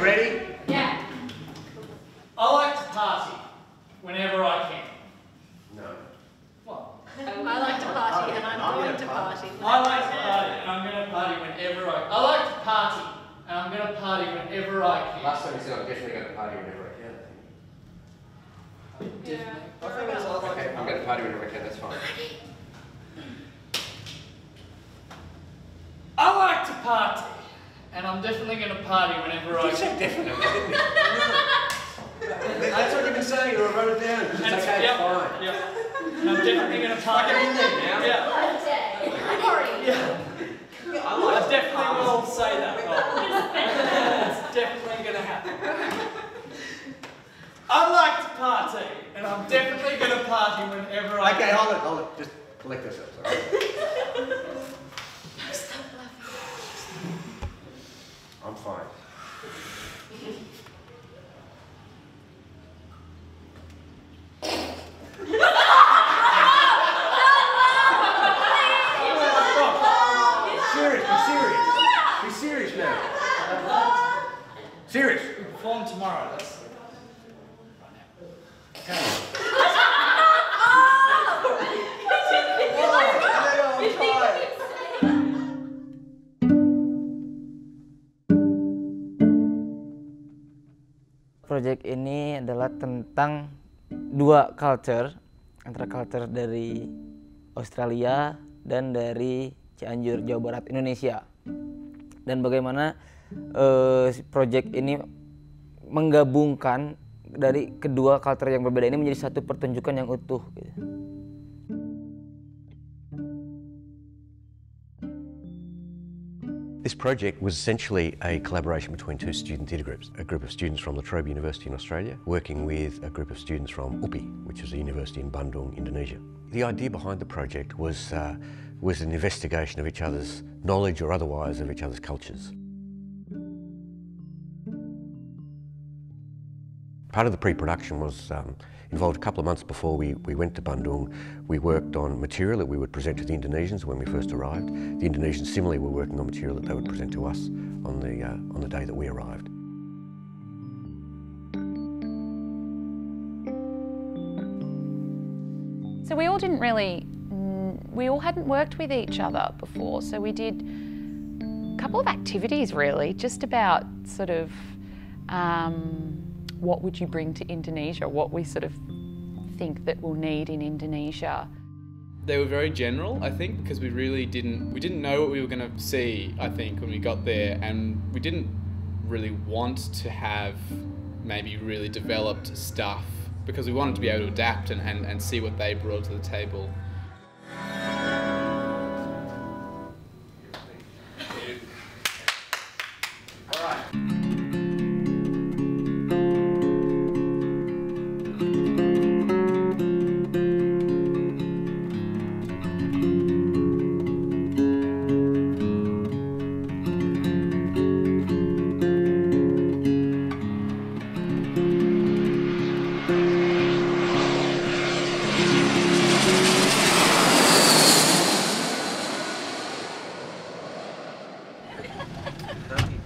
ready? Yeah. I like to party whenever I can. No. What? I like to party and I'm going to party. I like to party and I'm going to party whenever I like to party and I'm going to party whenever I can. Last time you said I'm definitely going to party whenever I can. Yeah. Okay, I'm going to party whenever I can, that's fine. I like to party and I'm definitely going to party whenever I can. You said definitely, didn't you? That's what you've been saying, or I wrote it down. It's okay, yep, fine. Yep. And I'm definitely going to party. Get in there now. Yeah. Party. Yeah. I definitely will say that. It's definitely going to happen. I like to party, and I'm definitely going to party whenever I can. Okay, hold it. Just collect yourselves, all right? Stop laughing. I'm fine. Be serious now. Serious. We perform tomorrow. That's okay. Proyek ini adalah tentang dua culture, antara culture dari Australia dan dari Cianjur, Jawa Barat, Indonesia. Dan bagaimana proyek ini menggabungkan dari kedua culture yang berbeda ini menjadi satu pertunjukan yang utuh gitu. This project was essentially a collaboration between two student theatre groups, a group of students from the Trobe University in Australia working with a group of students from UPI, which is a university in Bandung, Indonesia. The idea behind the project was an investigation of each other's knowledge or otherwise of each other's cultures. Part of the pre-production was involved a couple of months before we went to Bandung. We worked on material that we would present to the Indonesians when we first arrived. The Indonesians similarly were working on material that they would present to us on the day that we arrived. So we all hadn't worked with each other before, so we did a couple of activities really, just about sort of what would you bring to Indonesia, what we sort of think that we'll need in Indonesia. They were very general, I think, because we didn't know what we were going to see, I think, when we got there, and we didn't really want to have maybe really developed stuff because we wanted to be able to adapt and see what they brought to the table.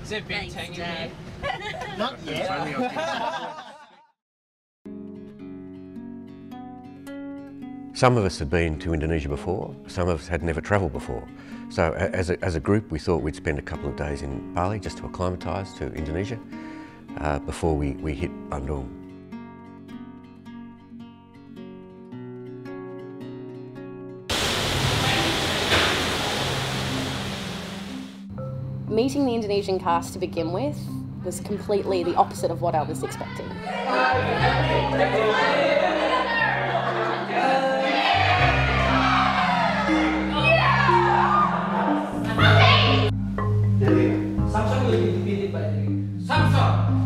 Is there big tang in here? Not yet. Some of us had been to Indonesia before, some of us had never travelled before. So as a group we thought we'd spend a couple of days in Bali just to acclimatise to Indonesia before we hit Bandung. Meeting the Indonesian cast to begin with was completely the opposite of what I was expecting. Samsung will be defeated by Samsung!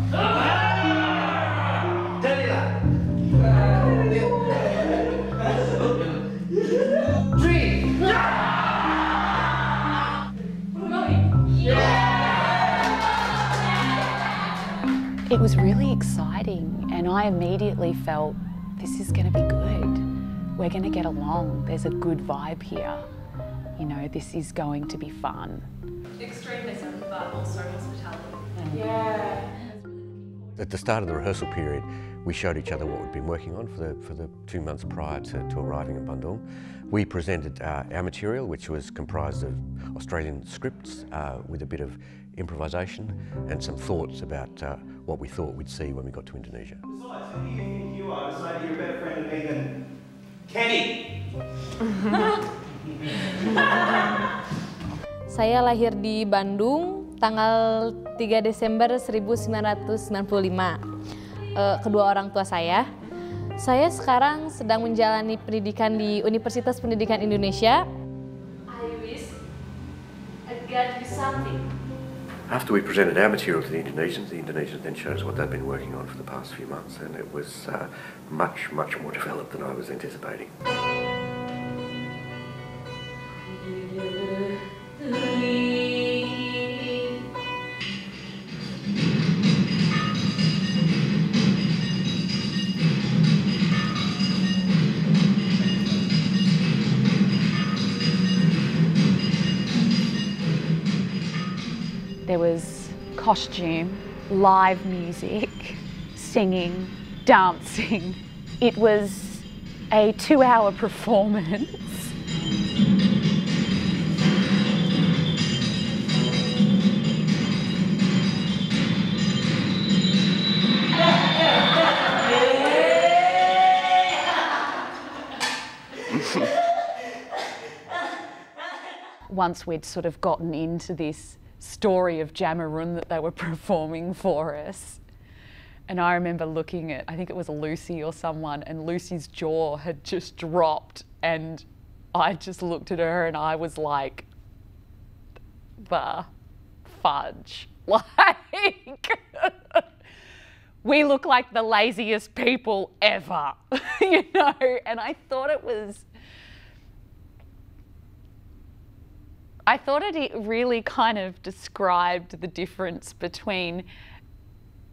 It was really exciting and I immediately felt this is going to be good. We're going to get along. There's a good vibe here. You know, this is going to be fun. Extremism, but also hospitality. Yeah. At the start of the rehearsal period, we showed each other what we'd been working on for the 2 months prior to arriving in Bandung. We presented our material, which was comprised of Australian scripts with a bit of improvisation and some thoughts about what we thought we'd see when we got to Indonesia. Besides, who do you think you are to say that you're a better friend to me than Kenny? Saya lahir di Bandung tanggal 3 Desember 1995. Kedua orang tua saya sekarang sedang menjalani pendidikan di Universitas Pendidikan Indonesia. I wish I got you something. After we presented our material to the Indonesians then showed us what they'd been working on for the past few months, and it was much more developed than I was anticipating. There was costume, live music, singing, dancing. It was a 2-hour performance. Once we'd sort of gotten into this story of Jamarun that they were performing for us, and I remember looking at, I think it was Lucy or someone, and Lucy's jaw had just dropped, and I just looked at her and I was like, the fudge. Like, we look like the laziest people ever, you know, and I thought it really kind of described the difference between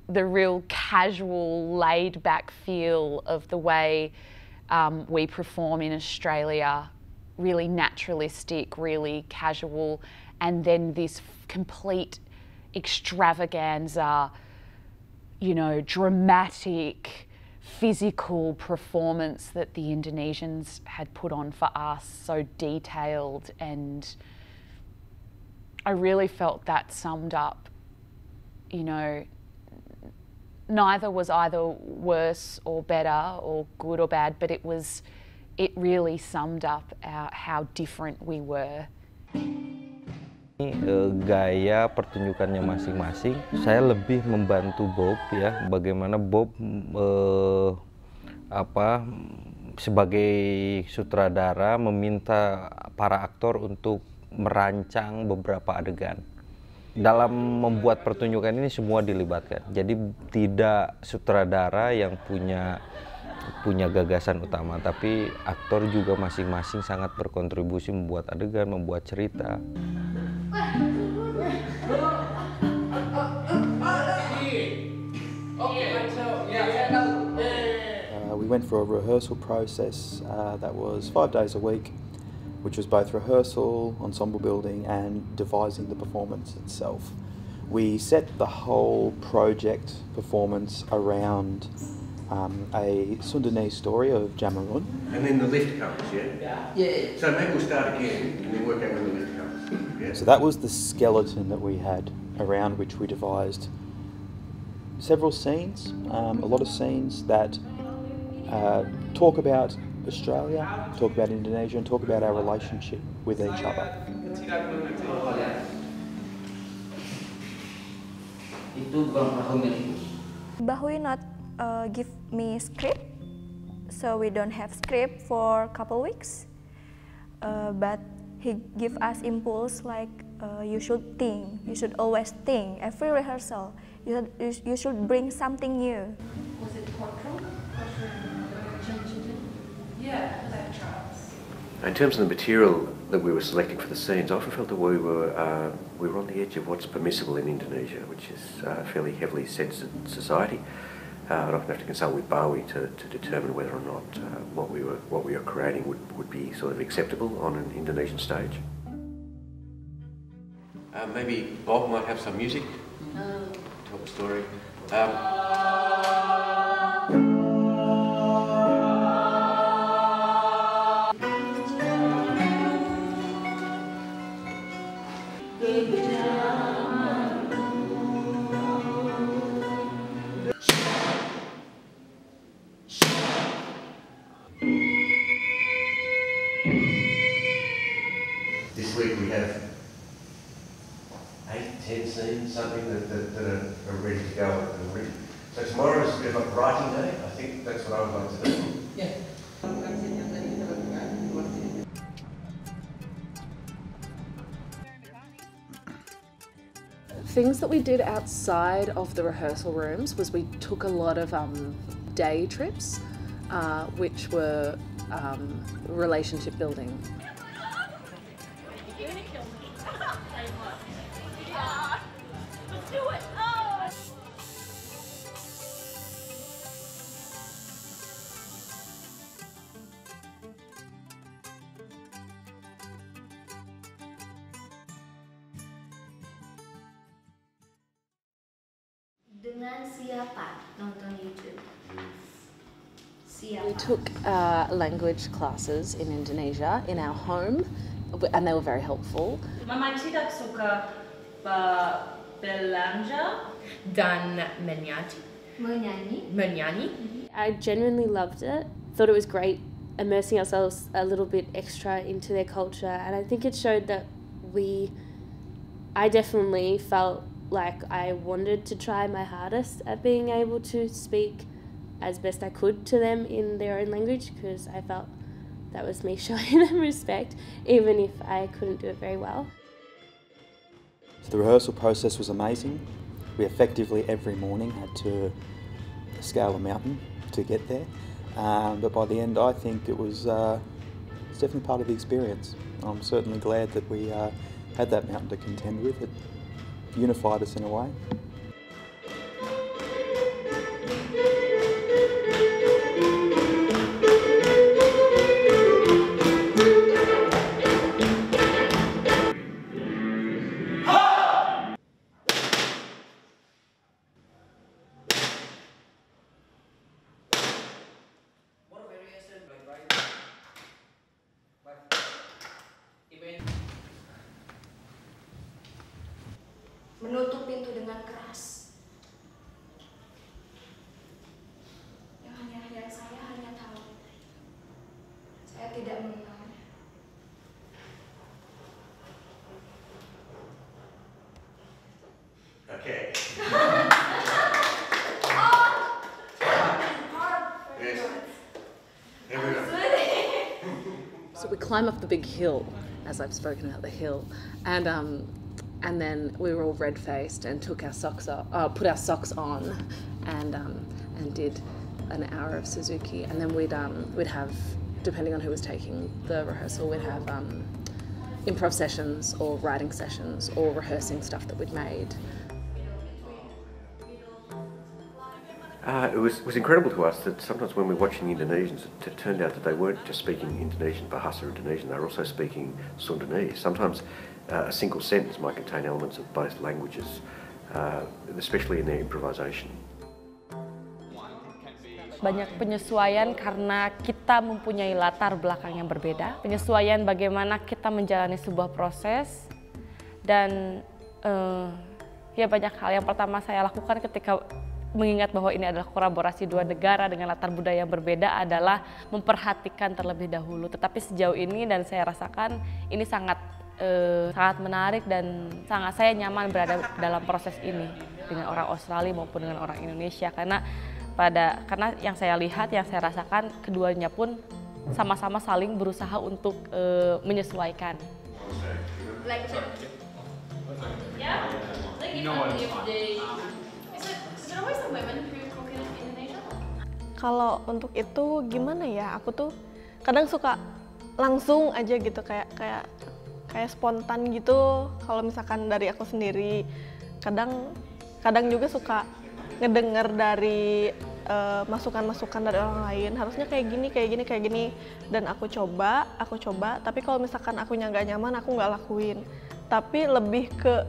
the real casual, laid-back feel of the way we perform in Australia, really naturalistic, really casual, and then this complete extravaganza, you know, dramatic, physical performance that the Indonesians had put on for us, so detailed, and I really felt that summed up, you know, neither was either worse or better or good or bad, but it really summed up how different we were. Gaya pertunjukannya masing-masing, saya lebih membantu Bob ya, bagaimana Bob sebagai sutradara meminta para aktor untuk merancang beberapa adegan. Dalam membuat pertunjukan ini semua dilibatkan. Jadi tidak sutradara yang punya gagasan utama, tapi aktor juga masing-masing sangat berkontribusi membuat adegan, membuat cerita. We went through a rehearsal process that was 5 days a week, which was both rehearsal, ensemble building, and devising the performance itself. We set the whole project performance around a Sundanese story of Jamarun. And then the lift comes, yeah? Yeah. So maybe we'll start again and then work out when the lift comes. Yeah. So that was the skeleton that we had around which we devised several scenes, a lot of scenes that talk about Australia, talk about Indonesia, and talk about our relationship with each other. Bahui not give me script, so we don't have script for a couple weeks. But he give us impulse like you should think, you should always think. Every rehearsal, you should bring something new. Was it courtroom? Yeah, like trials. In terms of the material that we were selecting for the scenes, I often felt that we were on the edge of what's permissible in Indonesia, which is a fairly heavily censored society. I'd often have to consult with Bawi to determine whether or not what we were creating would be sort of acceptable on an Indonesian stage. Maybe Bob might have some music to tell the story. week we have 8, 10 scenes, something that are ready to go and written. So tomorrow is a bit of a writing day. I think that's what I would like to do. Yeah. Things that we did outside of the rehearsal rooms was we took a lot of day trips, which were relationship building. Dengan siapa nonton YouTube? Siapa? We took language classes in Indonesia in our home, and they were very helpful. Mama tidak suka belanja Dan menyanyi. I genuinely loved it. Thought it was great immersing ourselves a little bit extra into their culture, and I think it showed that I definitely felt like I wanted to try my hardest at being able to speak as best I could to them in their own language, because I felt that was me showing them respect, even if I couldn't do it very well. So the rehearsal process was amazing. We effectively every morning had to scale a mountain to get there, but by the end I think it's definitely part of the experience. I'm certainly glad that we had that mountain to contend with. It unified us in a way. Menutup pintu dengan keras. Yang saya hanya tahu. Saya tidak mengenalnya. Okay. So we climb up the big hill, as I've spoken about the hill, and then we were all red-faced and took our socks off, put our socks on, and did an hour of Suzuki, and then we'd have, depending on who was taking the rehearsal, we'd have improv sessions or writing sessions or rehearsing stuff that we'd made. It was incredible to us that sometimes when we're watching the Indonesians, it turned out that they weren't just speaking Indonesian, Bahasa Indonesian, they were also speaking Sundanese. Sometimes a single sentence might contain elements of both languages, especially in their improvisation. Banyak penyesuaian karena kita mempunyai latar belakang yang berbeda. Penyesuaian bagaimana kita menjalani sebuah proses, dan ya banyak hal. Yang pertama saya lakukan ketika mengingat bahwa ini adalah kolaborasi dua negara dengan latar budaya yang berbeda adalah memperhatikan terlebih dahulu. Tetapi sejauh ini dan saya rasakan ini sangat menarik dan sangat saya nyaman berada dalam proses ini dengan orang Australia maupun dengan orang Indonesia, karena yang saya lihat, yang saya rasakan, keduanya pun sama-sama saling berusaha untuk menyesuaikan. Kalau untuk itu gimana ya, aku tuh kadang suka langsung aja gitu, kayak spontan gitu. Kalau misalkan dari aku sendiri, kadang juga suka ngedenger dari masukan-masukan dari orang lain, harusnya kayak gini, dan aku coba. Tapi kalau misalkan akunya nggak nyaman, aku nggak lakuin. Tapi lebih ke,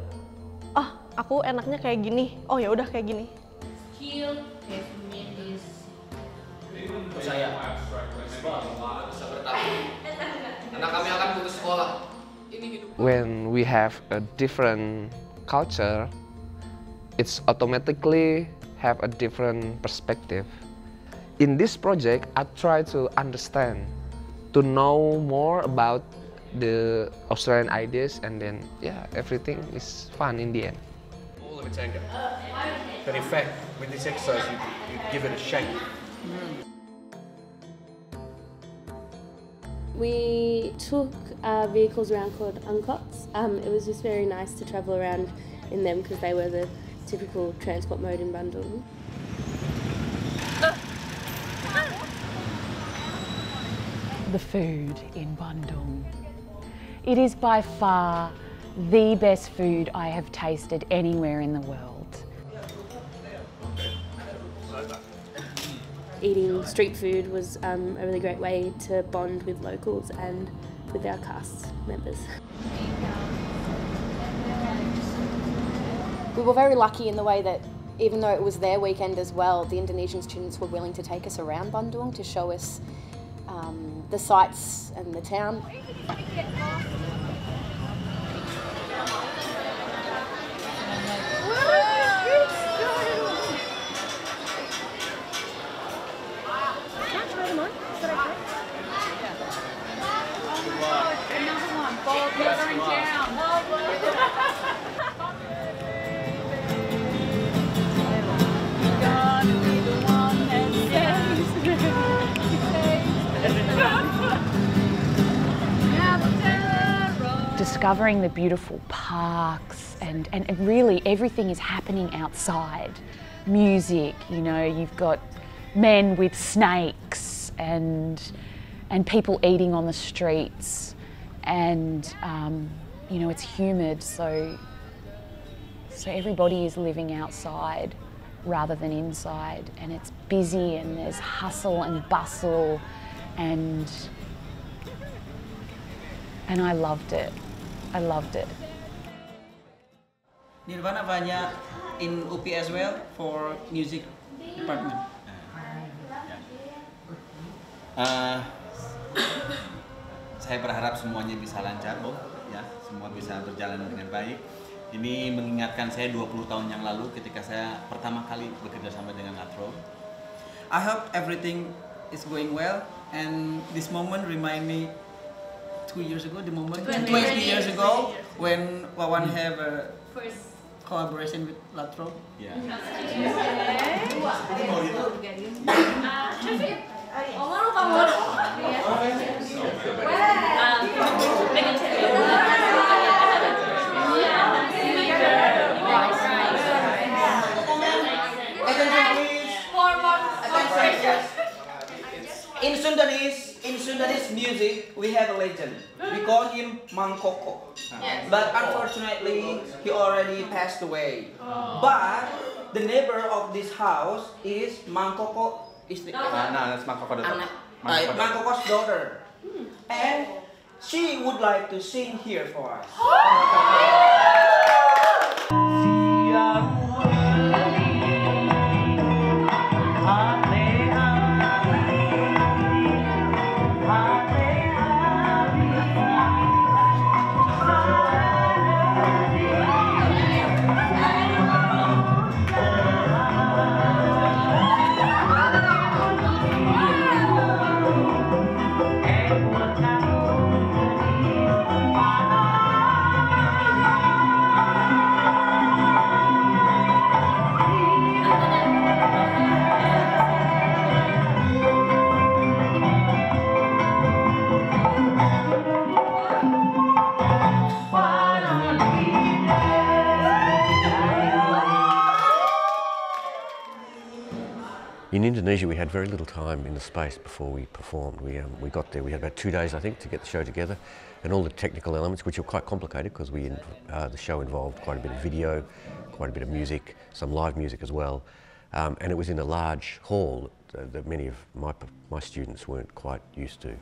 aku enaknya kayak gini, oh ya udah kayak gini. Saya anak kami akan putus sekolah. When we have a different culture, it's automatically have a different perspective. In this project, I try to understand, to know more about the Australian ideas, and then yeah, everything is fun in the end. All of its anger. But in fact, with this exercise, you give it a shape. We took vehicles around called uncots. It was just very nice to travel around in them because they were the typical transport mode in Bandung. The food in Bandung. It is by far the best food I have tasted anywhere in the world. Eating street food was a really great way to bond with locals and with our cast members. We were very lucky in the way that even though it was their weekend as well, the Indonesian students were willing to take us around Bandung to show us the sights and the town. Discovering the beautiful parks and really everything is happening outside. Music, you know, you've got men with snakes and people eating on the streets, and you know, it's humid, so everybody is living outside rather than inside, and it's busy and there's hustle and bustle, and I loved it. I loved it. Nirvana banyak in UPI as well for music department. Saya berharap semuanya bisa lancar, Bob, ya, semua bisa berjalan dengan baik. Ini mengingatkan saya 20 tahun yang lalu ketika saya pertama kali bekerja sama dengan Trobe. I hope everything is going well, and this moment remind me 2 years ago, the moment 20 years ago when Wawan have a first collaboration with Trobe. Yeah. In Sundanese music, we have a legend. We call him Mang Koko. But unfortunately, he already passed away. But the neighbor of this house is Mang Koko. No, that's Mang Koko daughter. Mang Koko's daughter. And she would like to sing here for us. In Indonesia, we had very little time in the space before we performed. We got there, we had about 2 days, I think, to get the show together, and all the technical elements, which were quite complicated because the show involved quite a bit of video, quite a bit of music, some live music as well, and it was in a large hall that many of my students weren't quite used to.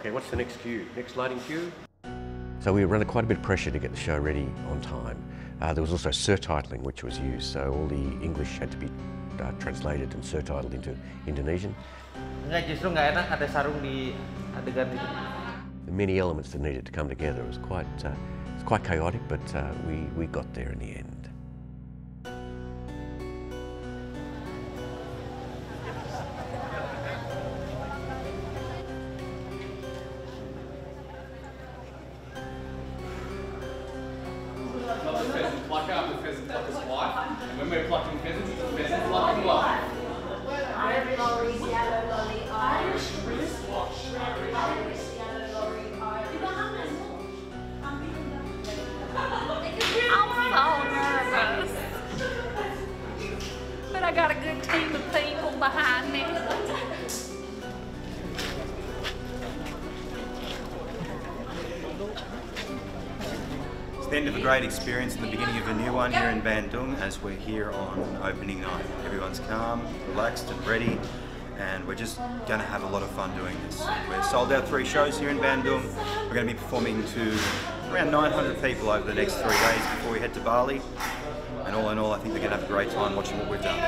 Okay, what's the next cue? Next lighting cue? So we were under quite a bit of pressure to get the show ready on time. There was also surtitling which was used, so all the English had to be translated and surtitled into Indonesian. Enggak, justru nggak enak ada sarung di adegan itu. The many elements that needed to come together was quite It's quite chaotic, but we got there in the end. Not the pheasant plucker, the pheasant plucker's wife. And when we're plucking pheasants, it's a pheasant plucking wife. Irish lorry, yellow lorry, Irish wristwatch. Irish yellow lorry, Irish. I'm so nervous. But I got a good team of people behind me. It's the end of a great experience and the beginning of a new one here in Bandung as we're here on opening night. Everyone's calm, relaxed and ready, and we're just going to have a lot of fun doing this. We're sold out 3 shows here in Bandung. We're going to be performing to around 900 people over the next 3 days before we head to Bali. And all in all, I think they're going to have a great time watching what we've done.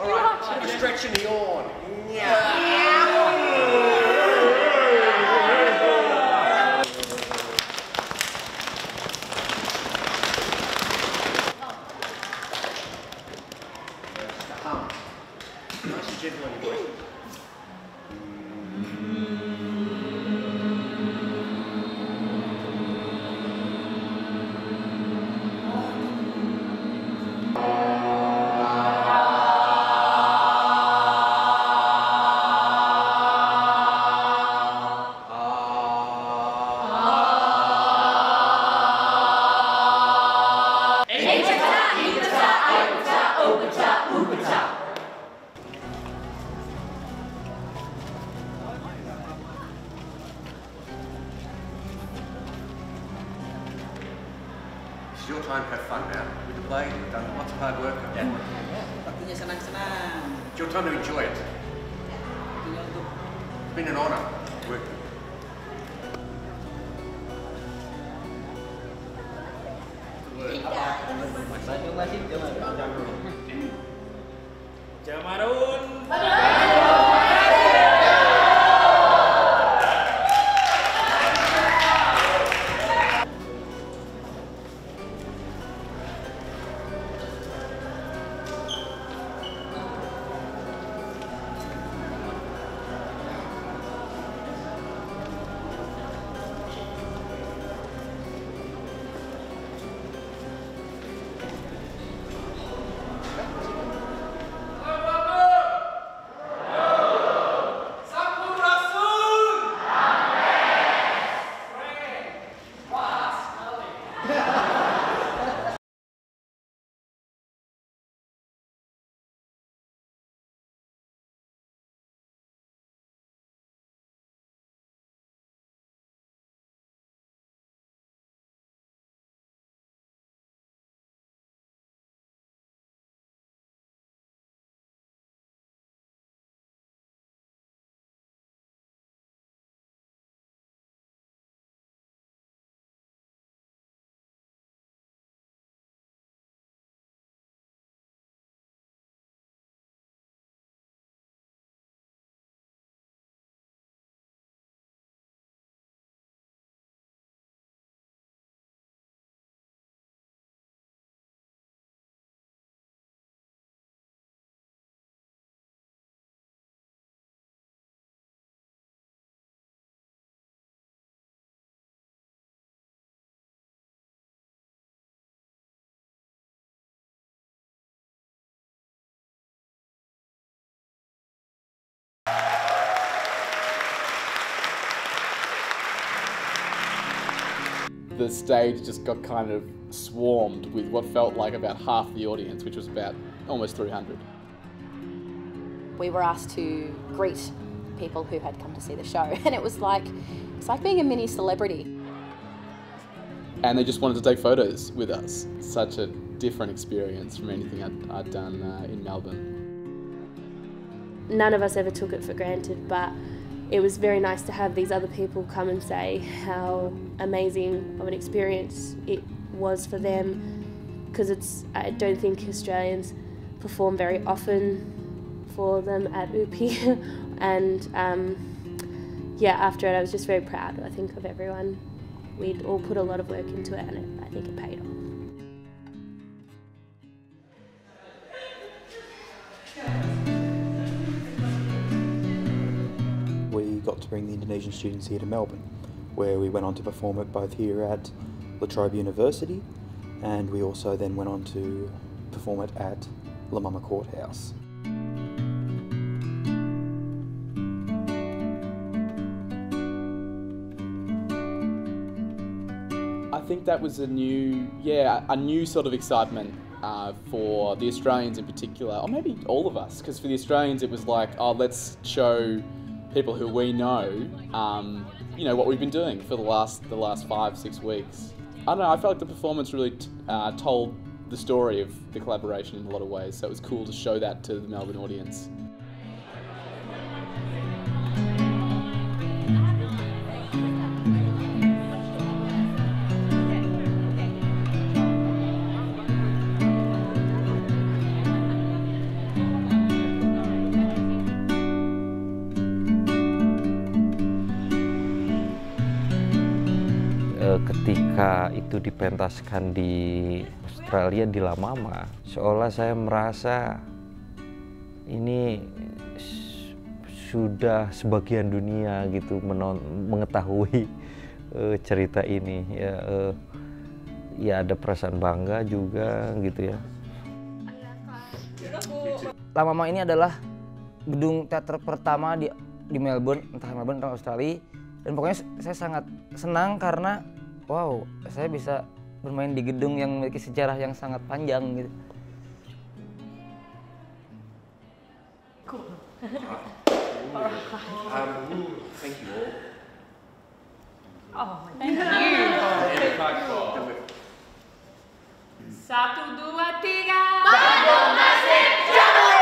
All right, stretch and yawn. Nice and gentle on your voice. It's your time to have fun now. With the play, you've done lots of hard work. Waktunya senang-senang. It's your time to enjoy it. It's been an honour to work with you. Jamarun. The stage just got kind of swarmed with what felt like about half the audience, which was about almost 300. We were asked to greet people who had come to see the show, and it's like being a mini celebrity. And they just wanted to take photos with us. Such a different experience from anything I'd done in Melbourne. None of us ever took it for granted, but it was very nice to have these other people come and say how amazing of an experience it was for them, because I don't think Australians perform very often for them at UPI. And yeah, after it I was just very proud, I think, of everyone. We'd all put a lot of work into it, and I think it paid off. We got to bring the Indonesian students here to Melbourne, where we went on to perform it both here at Trobe University, and we also then went on to perform it at La Mama Courthouse. I think that was a new sort of excitement for the Australians in particular, or maybe all of us, because for the Australians it was like, oh, let's show people who we know, you know, what we've been doing for the last 5-6 weeks. I don't know, I felt like the performance really told the story of the collaboration in a lot of ways, so it was cool to show that to the Melbourne audience. Ketika itu dipentaskan di Australia di La Mama, seolah saya merasa ini sudah sebagian dunia gitu mengetahui cerita ini. Ya ada perasaan bangga juga gitu ya. La Mama ini adalah gedung teater pertama di Melbourne, entah Melbourne atau Australia. Dan pokoknya saya sangat senang karena wow, saya bisa bermain di gedung yang memiliki sejarah yang sangat panjang gitu. Cool. Thank you all. Oh, thank you. 1, 2, 3. Bandung masih jauh.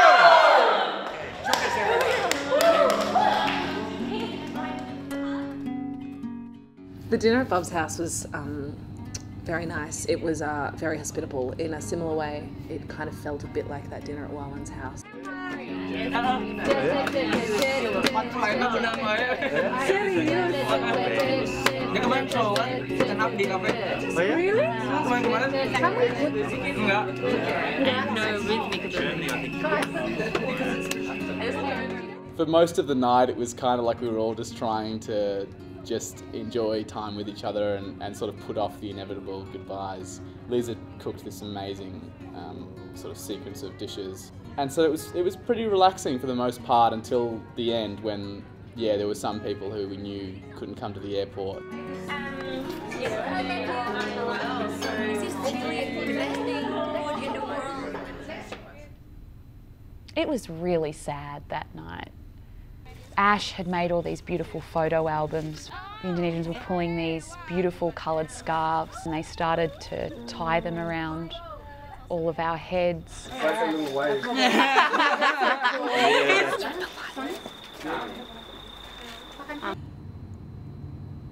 The dinner at Bob's house was very nice. It was very hospitable in a similar way. It kind of felt a bit like that dinner at Wawan's house. For most of the night, it was kind of like we were all just trying to just enjoy time with each other and sort of put off the inevitable goodbyes. Lisa cooked this amazing sort of sequence of dishes, and so it was pretty relaxing for the most part until the end, when there were some people who we knew couldn't come to the airport. It was really sad that night. Ash had made all these beautiful photo albums. The Indonesians were pulling these beautiful coloured scarves and they started to tie them around all of our heads.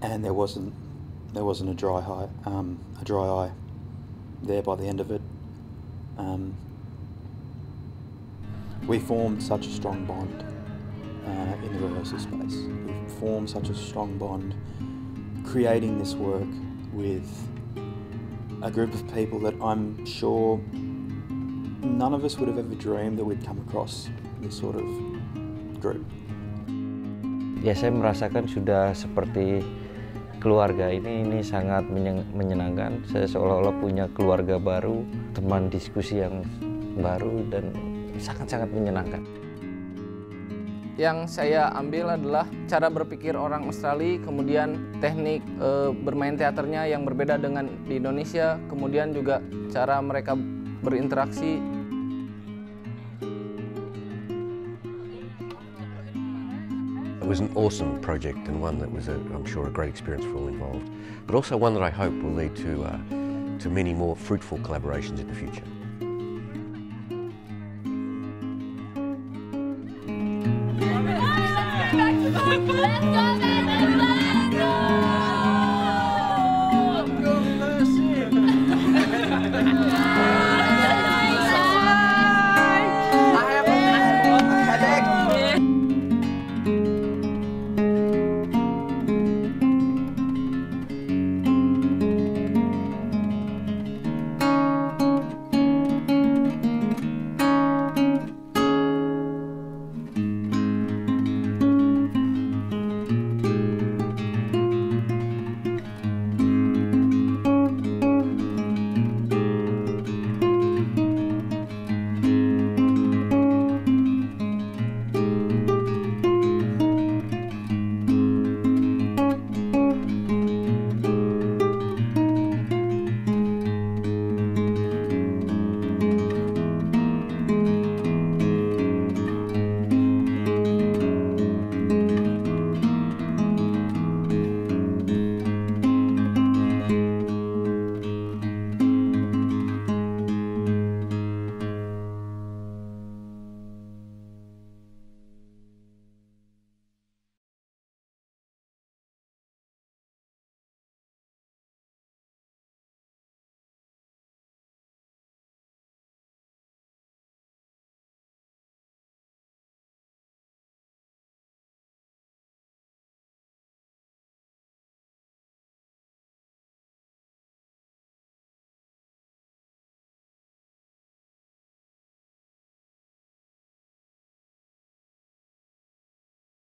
And there wasn't a dry eye there by the end of it. We formed such a strong bond in the rehearsal space. We formed such a strong bond creating this work with a group of people that I'm sure none of us would have ever dreamed that we'd come across this sort of group. Ya, saya merasakan sudah seperti keluarga. Ini sangat menyenangkan. Saya seolah-olah punya keluarga baru, teman diskusi yang baru, dan sangat-sangat menyenangkan. Yang saya ambil adalah cara berpikir orang Australia, kemudian teknik bermain teaternya yang berbeda dengan di Indonesia, kemudian juga cara mereka berinteraksi. It was an awesome project and one that was, I'm sure, a great experience for all involved, but also one that I hope will lead to many more fruitful collaborations in the future.